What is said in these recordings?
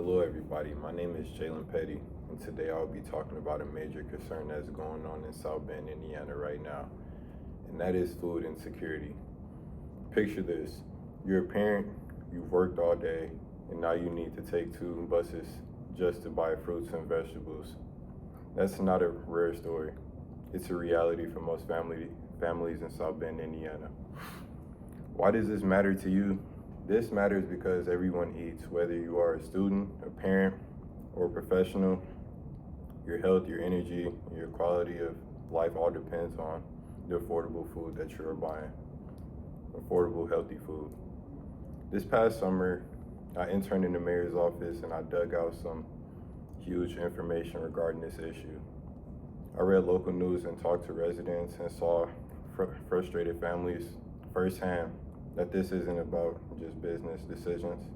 Hello, everybody. My name is Jalen Petty, and today I'll be talking about a major concern that's going on in South Bend, Indiana right now, and that is food insecurity. Picture this: you're a parent, you've worked all day, and now you need to take two buses just to buy fruits and vegetables. That's not a rare story. It's a reality for most families in South Bend, Indiana. Why does this matter to you? This matters because everyone eats, whether you are a student, a parent, or a professional. Your health, your energy, your quality of life all depends on the affordable food that you're buying. Affordable, healthy food. This past summer, I interned in the mayor's office and I dug out some huge information regarding this issue. I read local news and talked to residents and saw frustrated families firsthand that this isn't about just business decisions.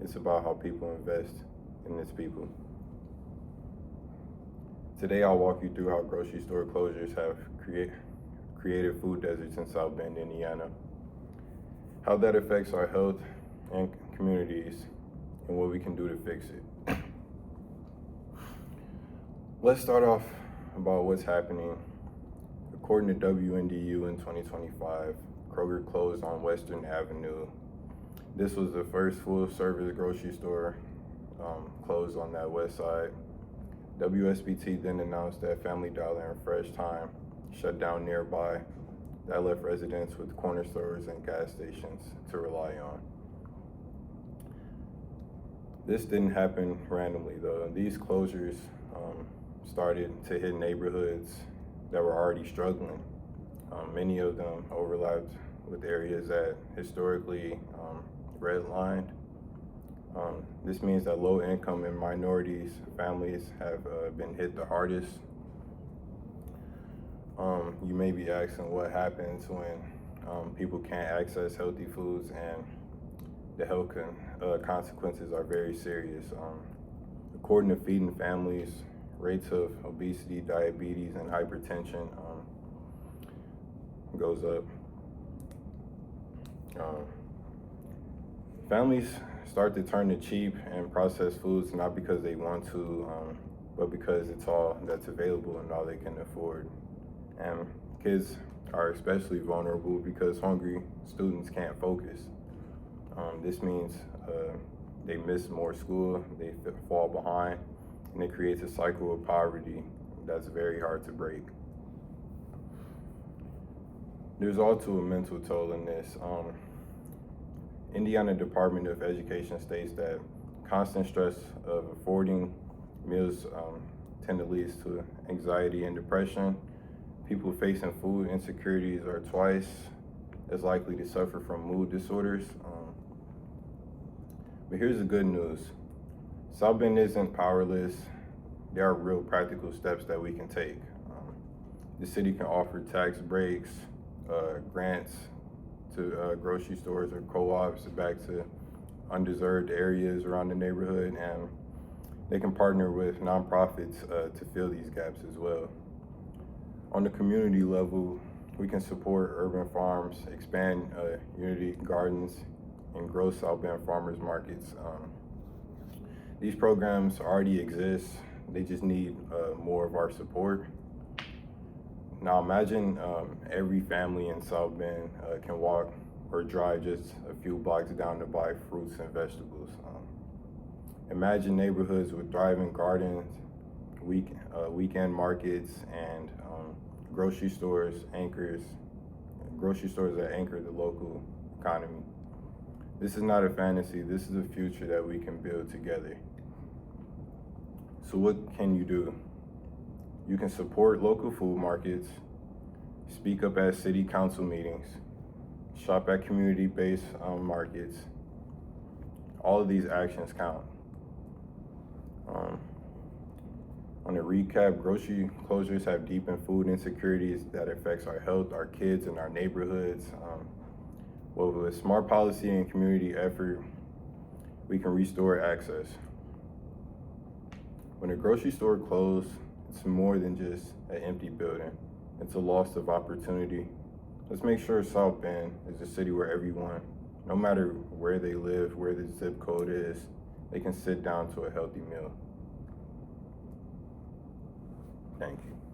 It's about how people invest in its people. Today I'll walk you through how grocery store closures have created food deserts in South Bend, Indiana, how that affects our health and communities, and what we can do to fix it. Let's start off about what's happening. According to WNDU in 2025, Kroger closed on Western Avenue. This was the first full-service grocery store closed on that west side. WSBT then announced that Family Dollar and Fresh Thyme shut down nearby. That left residents with corner stores and gas stations to rely on. This didn't happen randomly though. These closures started to hit neighborhoods that were already struggling. Many of them overlapped with areas that historically redlined. This means that low income and minorities families have been hit the hardest. You may be asking what happens when people can't access healthy foods, and the health consequences are very serious. According to Feeding Families, rates of obesity, diabetes, and hypertension goes up. Families start to turn to cheap and processed foods, not because they want to, but because it's all that's available and all they can afford. And kids are especially vulnerable because hungry students can't focus. This means they miss more school, they fall behind, and it creates a cycle of poverty that's very hard to break. There's also a mental toll in this. Indiana Department of Education states that constant stress of affording meals tend to lead to anxiety and depression. People facing food insecurities are twice as likely to suffer from mood disorders. But here's the good news. South Bend isn't powerless. There are real practical steps that we can take. The city can offer tax breaks, grants to grocery stores or co-ops back to undeserved areas around the neighborhood, and they can partner with nonprofits to fill these gaps as well. On the community level, we can support urban farms, expand unity gardens, and grow South Bend farmers markets. These programs already exist. They just need more of our support. Now imagine every family in South Bend can walk or drive just a few blocks down to buy fruits and vegetables. Imagine neighborhoods with thriving gardens, weekend markets, and grocery stores that anchor the local economy. This is not a fantasy. This is a future that we can build together. So what can you do? You can support local food markets, speak up at city council meetings, shop at community-based markets. All of these actions count. On a recap, grocery closures have deepened food insecurities that affects our health, our kids, and our neighborhoods. Well, with smart policy and community effort, we can restore access. When a grocery store closes, it's more than just an empty building. It's a loss of opportunity. Let's make sure South Bend is a city where everyone, no matter where they live, where the zip code is, they can sit down to a healthy meal. Thank you.